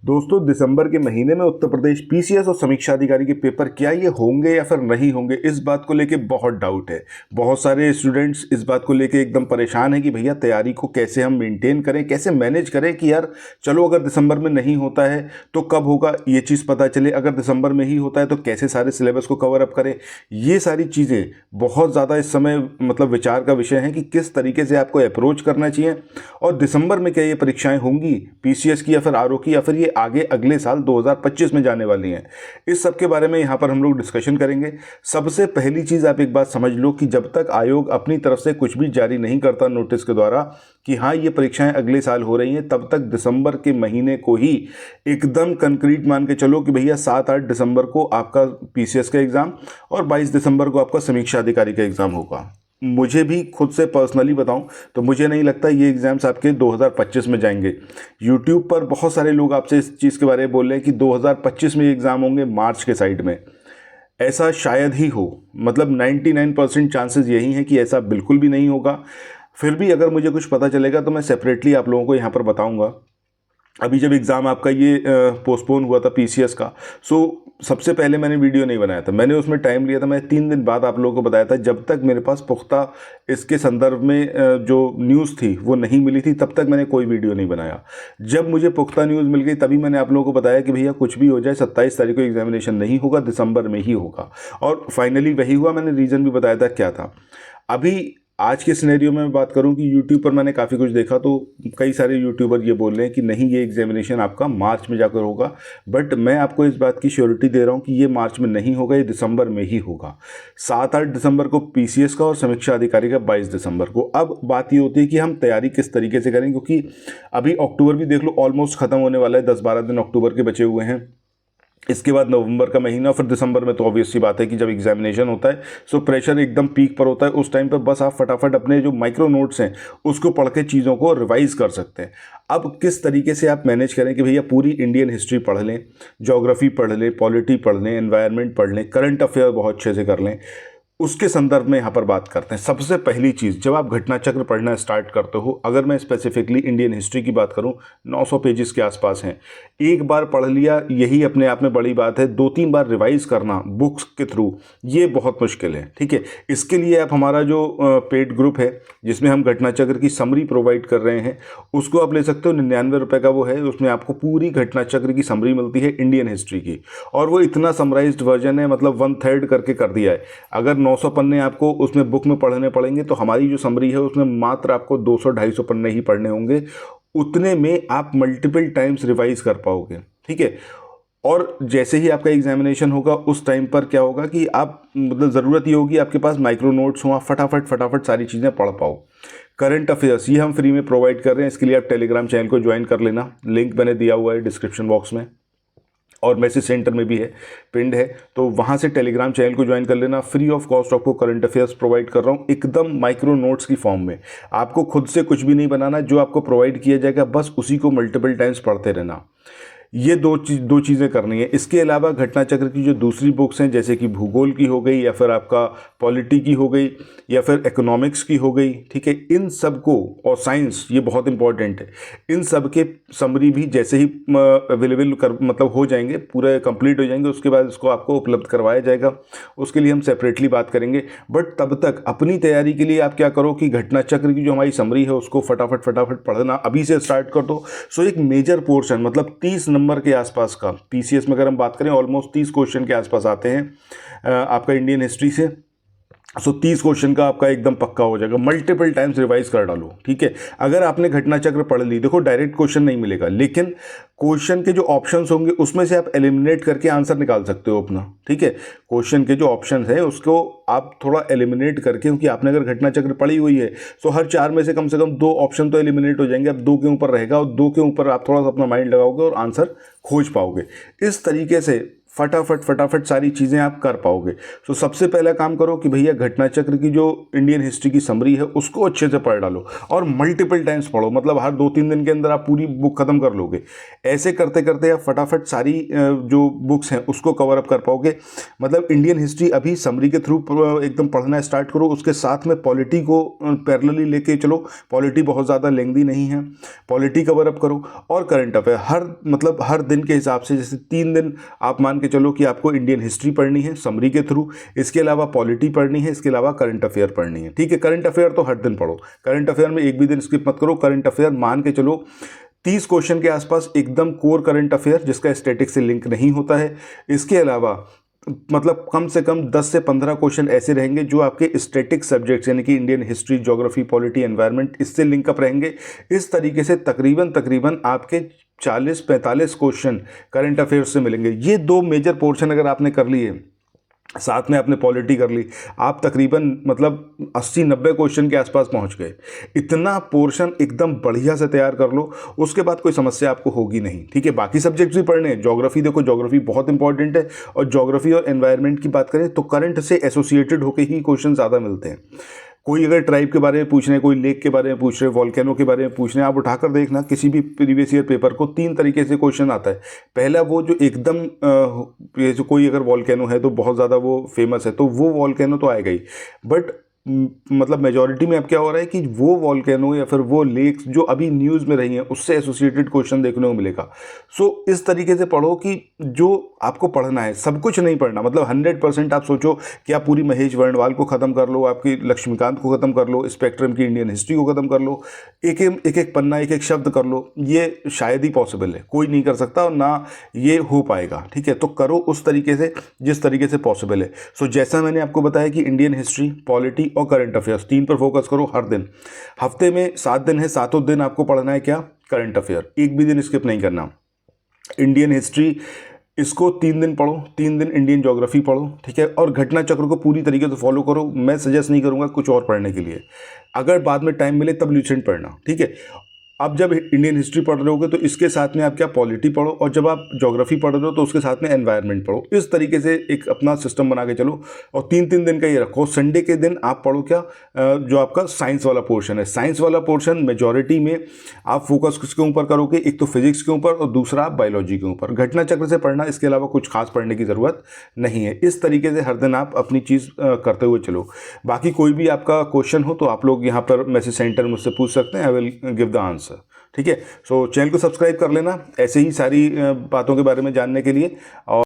दोस्तों, दिसंबर के महीने में उत्तर प्रदेश पीसीएस और समीक्षा अधिकारी के पेपर क्या ये होंगे या फिर नहीं होंगे, इस बात को लेके बहुत डाउट है। बहुत सारे स्टूडेंट्स इस बात को लेके एकदम परेशान हैं कि भैया तैयारी को कैसे हम मेंटेन करें, कैसे मैनेज करें कि यार चलो अगर दिसंबर में नहीं होता है तो कब होगा ये चीज़ पता चले, अगर दिसंबर में ही होता है तो कैसे सारे सिलेबस को कवर अप करें। ये सारी चीज़ें बहुत ज़्यादा इस समय मतलब विचार का विषय है कि किस तरीके से आपको अप्रोच करना चाहिए और दिसंबर में क्या ये परीक्षाएं होंगी पीसीएस की या फिर आरओ की, या फिर ये आगे अगले साल 2025 में जाने वाली हैं। इस सब के बारे में यहाँ पर हम लोग डिस्कशन करेंगे। सबसे पहली चीज़ आप एक बात समझ लो कि जब तक आयोग अपनी तरफ से कुछ भी जारी नहीं करता नोटिस के द्वारा कि हाँ ये परीक्षाएं अगले साल हो रही हैं, तब तक दिसंबर के महीने को ही एकदम कंक्रीट मान के चलो कि भैया 7-8 दिसंबर को आपका पीसीएस का एग्ज़ाम और 22 दिसंबर को आपका समीक्षा अधिकारी का एग्ज़ाम होगा। मुझे भी खुद से पर्सनली बताऊं तो मुझे नहीं लगता ये एग्ज़ाम्स आपके 2025 में जाएंगे। यूट्यूब पर बहुत सारे लोग आपसे इस चीज़ के बारे में बोल रहे हैं कि 2025 में एग्ज़ाम होंगे मार्च के साइड में। ऐसा शायद ही हो, मतलब 99% चांसेस यही हैं कि ऐसा बिल्कुल भी नहीं होगा। फिर भी अगर मुझे कुछ पता चलेगा तो मैं सेपरेटली आप लोगों को यहाँ पर बताऊँगा। अभी जब एग्ज़ाम आपका ये पोस्टपोन हुआ था पीसीएस का, सबसे पहले मैंने वीडियो नहीं बनाया था, मैंने उसमें टाइम लिया था। मैं 3 दिन बाद आप लोगों को बताया था, जब तक मेरे पास पुख्ता इसके संदर्भ में जो न्यूज़ थी वो नहीं मिली थी तब तक मैंने कोई वीडियो नहीं बनाया। जब मुझे पुख्ता न्यूज़ मिल गई तभी मैंने आप लोगों को बताया कि भैया कुछ भी हो जाए 27 तारीख को एग्जामिनेशन नहीं होगा, दिसंबर में ही होगा। और फाइनली वही हुआ। मैंने रीज़न भी बताया था क्या था। अभी आज के सिनेरियो में मैं बात करूं कि यूट्यूब पर मैंने काफ़ी कुछ देखा तो कई सारे यूट्यूबर ये बोल रहे हैं कि नहीं ये एग्जामिनेशन आपका मार्च में जाकर होगा, बट मैं आपको इस बात की श्योरिटी दे रहा हूं कि ये मार्च में नहीं होगा, ये दिसंबर में ही होगा। 7-8 दिसंबर को पीसीएस का और समीक्षा अधिकारी का 22 दिसंबर को। अब बात ये होती है कि हम तैयारी किस तरीके से करें, क्योंकि अभी अक्टूबर भी देख लो ऑलमोस्ट ख़त्म होने वाला है, 10-12 दिन अक्टूबर के बचे हुए हैं। इसके बाद नवंबर का महीना, फिर दिसंबर में तो ऑब्वियस सी बात है कि जब एग्जामिनेशन होता है सो प्रेशर एकदम पीक पर होता है। उस टाइम पर बस आप फटाफट अपने जो माइक्रो नोट्स हैं उसको पढ़ के चीज़ों को रिवाइज कर सकते हैं। अब किस तरीके से आप मैनेज करें कि भैया पूरी इंडियन हिस्ट्री पढ़ लें, ज्योग्राफी पढ़ लें, पॉलिटी पढ़ लें, एनवायरनमेंट पढ़ लें, करंट अफेयर बहुत अच्छे से कर लें, उसके संदर्भ में यहाँ पर बात करते हैं। सबसे पहली चीज़, जब आप घटना चक्र पढ़ना स्टार्ट करते हो, अगर मैं स्पेसिफिकली इंडियन हिस्ट्री की बात करूँ 900 पेजेस के आसपास हैं। एक बार पढ़ लिया यही अपने आप में बड़ी बात है, 2-3 बार रिवाइज करना बुक्स के थ्रू ये बहुत मुश्किल है। ठीक है, इसके लिए आप हमारा जो पेड ग्रुप है जिसमें हम घटना चक्र की समरी प्रोवाइड कर रहे हैं उसको आप ले सकते हो। 99 रुपये का वो है, उसमें आपको पूरी घटना चक्र की समरी मिलती है इंडियन हिस्ट्री की, और वो इतना समराइज्ड वर्जन है, मतलब 1/3 करके कर दिया है। अगर 900 पन्ने आपको उसमें बुक में पढ़ने पड़ेंगे तो हमारी जो समरी है उसमें मात्र आपको 200-250 पन्ने ही पढ़ने होंगे। उतने में आप मल्टीपल टाइम्स रिवाइज कर पाओगे। ठीक है, और जैसे ही आपका एग्जामिनेशन होगा उस टाइम पर क्या होगा कि आप मतलब ज़रूरत ये होगी आपके पास माइक्रो नोट्स हो, आप फटाफट सारी चीज़ें पढ़ पाओ। करंट अफेयर्स ये हम फ्री में प्रोवाइड कर रहे हैं, इसके लिए आप टेलीग्राम चैनल को ज्वाइन कर लेना, लिंक मैंने दिया हुआ है डिस्क्रिप्शन बॉक्स में और मैसेज सेंटर में भी है, पिंड है, तो वहाँ से टेलीग्राम चैनल को ज्वाइन कर लेना। फ्री ऑफ कॉस्ट आपको करंट अफेयर्स प्रोवाइड कर रहा हूँ एकदम माइक्रो नोट्स की फॉर्म में। आपको खुद से कुछ भी नहीं बनाना, जो आपको प्रोवाइड किया जाएगा बस उसी को मल्टीपल टाइम्स पढ़ते रहना। ये दो चीज़ें करनी है। इसके अलावा घटना चक्र की जो दूसरी बुक्स हैं जैसे कि भूगोल की हो गई या फिर आपका पॉलिटी की हो गई या फिर इकोनॉमिक्स की हो गई, ठीक है, इन सब को, और साइंस ये बहुत इंपॉर्टेंट है, इन सब के समरी भी जैसे ही अवेलेबल मतलब हो जाएंगे, पूरे कंप्लीट हो जाएंगे, उसके बाद इसको आपको उपलब्ध करवाया जाएगा। उसके लिए हम सेपरेटली बात करेंगे, बट तब तक अपनी तैयारी के लिए आप क्या करो कि घटना चक्र की जो हमारी समरी है उसको फटाफट पढ़ना अभी से स्टार्ट कर दो। सो एक मेजर पोर्शन मतलब 30 नंबर के आसपास का पीसीएस में अगर हम बात करें ऑलमोस्ट 30 क्वेश्चन के आसपास आते हैं आपका इंडियन हिस्ट्री से। 30 क्वेश्चन का आपका एकदम पक्का हो जाएगा, मल्टीपल टाइम्स रिवाइज कर डालो। ठीक है, अगर आपने घटना चक्र पढ़ ली, देखो डायरेक्ट क्वेश्चन नहीं मिलेगा, लेकिन क्वेश्चन के जो ऑप्शंस होंगे उसमें से आप एलिमिनेट करके आंसर निकाल सकते हो अपना। ठीक है, क्वेश्चन के जो ऑप्शन है उसको आप थोड़ा एलिमिनेट करके, क्योंकि आपने अगर घटना चक्र पढ़ी हुई है तो हर 4 में से कम 2 ऑप्शन तो एलिमिनेट हो जाएंगे। अब 2 के ऊपर रहेगा और 2 के ऊपर आप थोड़ा सा अपना माइंड लगाओगे और आंसर खोज पाओगे। इस तरीके से फटाफट फटाफट सारी चीज़ें आप कर पाओगे। तो सबसे पहला काम करो कि भैया घटना चक्र की जो इंडियन हिस्ट्री की समरी है उसको अच्छे से पढ़ डालो और मल्टीपल टाइम्स पढ़ो, मतलब हर 2-3 दिन के अंदर आप पूरी बुक खत्म कर लोगे। ऐसे करते करते आप फटाफट सारी जो बुक्स हैं उसको कवर अप कर पाओगे। मतलब इंडियन हिस्ट्री अभी समरी के थ्रू एकदम पढ़ना स्टार्ट करो, उसके साथ में पॉलिटी को पैरेलली लेके चलो। पॉलिटी बहुत ज़्यादा लेंदी नहीं है, पॉलिटी कवर अप करो। और करंट अफेयर हर दिन के हिसाब से, जैसे 3 दिन आप मान के चलो कि आपको इंडियन हिस्ट्री पढ़नी है समरी के थ्रू, इसके अलावा पॉलिटी पढ़नी है, इसके अलावा करंट अफेयर पढ़नी है। ठीक है, करंट अफेयर तो हर दिन पढ़ो, करंट अफेयर में एक भी दिन स्किप मत करो। करंट अफेयर मान के चलो 30 क्वेश्चन के आसपास एकदम कोर करंट अफेयर जिसका स्टैटिक से लिंक नहीं होता है। इसके अलावा मतलब कम से कम 10 से 15 क्वेश्चन ऐसे रहेंगे जो आपके स्टैटिक सब्जेक्ट्स यानी कि Indian history, geography, polity, environment इससे लिंकअप रहेंगे। इस तरीके से तकरीबन आपके 40-45 क्वेश्चन करंट अफेयर्स से मिलेंगे। ये 2 मेजर पोर्शन अगर आपने कर लिए, साथ में आपने पॉलिटी कर ली, आप तकरीबन मतलब 80-90 क्वेश्चन के आसपास पहुंच गए। इतना पोर्शन एकदम बढ़िया से तैयार कर लो, उसके बाद कोई समस्या आपको होगी नहीं। ठीक है, बाकी सब्जेक्ट्स भी पढ़ने हैं। ज्योग्राफी देखो, ज्योग्राफी बहुत इंपॉर्टेंट है, और ज्योग्राफी और एनवायरनमेंट की बात करें तो करंट से एसोसिएटेड होकर ही क्वेश्चन ज़्यादा मिलते हैं। कोई अगर ट्राइब के बारे में पूछ रहे हैं, कोई लेक के बारे में पूछ रहे हैं, वॉल्केनो के बारे में पूछ रहे हैं, आप उठाकर देखना किसी भी प्रीवियस ईयर पेपर को 3 तरीके से क्वेश्चन आता है। पहला वो जो एकदम ये जो कोई अगर वॉल्केनो है तो बहुत ज़्यादा वो फेमस है, तो वो वॉल्केनो तो आएगा ही, बट मतलब मेजॉरिटी में अब क्या हो रहा है कि वो वॉल्केनो या फिर वो लेक्स जो अभी न्यूज़ में रही हैं उससे एसोसिएटेड क्वेश्चन देखने को मिलेगा। सो इस तरीके से पढ़ो कि जो आपको पढ़ना है, सब कुछ नहीं पढ़ना। मतलब 100% आप सोचो कि आप पूरी महेश वर्णवाल को ख़त्म कर लो, आपकी लक्ष्मीकांत को ख़त्म कर लो, स्पेक्ट्रम की इंडियन हिस्ट्री को ख़त्म कर लो, एक पन्ना एक शब्द कर लो, ये शायद ही पॉसिबल है, कोई नहीं कर सकता और ना ये हो पाएगा। ठीक है, तो करो उस तरीके से जिस तरीके से पॉसिबल है। सो जैसा मैंने आपको बताया कि इंडियन हिस्ट्री, पॉलिटी और करंट अफेयर्स 3 पर फोकस करो हर दिन। हफ्ते में 7 दिन है, 7 दिन आपको पढ़ना है क्या? Current affair. एक भी दिन स्किप नहीं करना। इंडियन हिस्ट्री इसको 3 दिन पढ़ो, 3 दिन इंडियन ज्योग्राफी पढ़ो। ठीक है, और घटना चक्र को पूरी तरीके से फॉलो करो। मैं सजेस्ट नहीं करूंगा कुछ और पढ़ने के लिए, अगर बाद में टाइम मिले तब ल्यूसेंट पढ़ना। ठीक है, अब जब इंडियन हिस्ट्री पढ़ रहे होगे तो इसके साथ में आप क्या पॉलिटी पढ़ो, और जब आप ज्योग्राफी पढ़ रहे हो तो उसके साथ में एनवायरनमेंट पढ़ो। इस तरीके से एक अपना सिस्टम बना के चलो, और 3-3 दिन का ये रखो। संडे के दिन आप पढ़ो क्या, जो आपका साइंस वाला पोर्शन है। साइंस वाला पोर्शन मेजॉरिटी में आप फोकस किसके ऊपर करोगे? एक तो फिजिक्स के ऊपर और दूसरा आप बायोलॉजी के ऊपर। घटना चक्र से पढ़ना, इसके अलावा कुछ खास पढ़ने की ज़रूरत नहीं है। इस तरीके से हर दिन आप अपनी चीज़ करते हुए चलो। बाकी कोई भी आपका क्वेश्चन हो तो आप लोग यहाँ पर मैसेज सेंटर मुझसे पूछ सकते हैं, I will give the answer. ठीक है, सो चैनल को सब्सक्राइब कर लेना ऐसे ही सारी बातों के बारे में जानने के लिए। और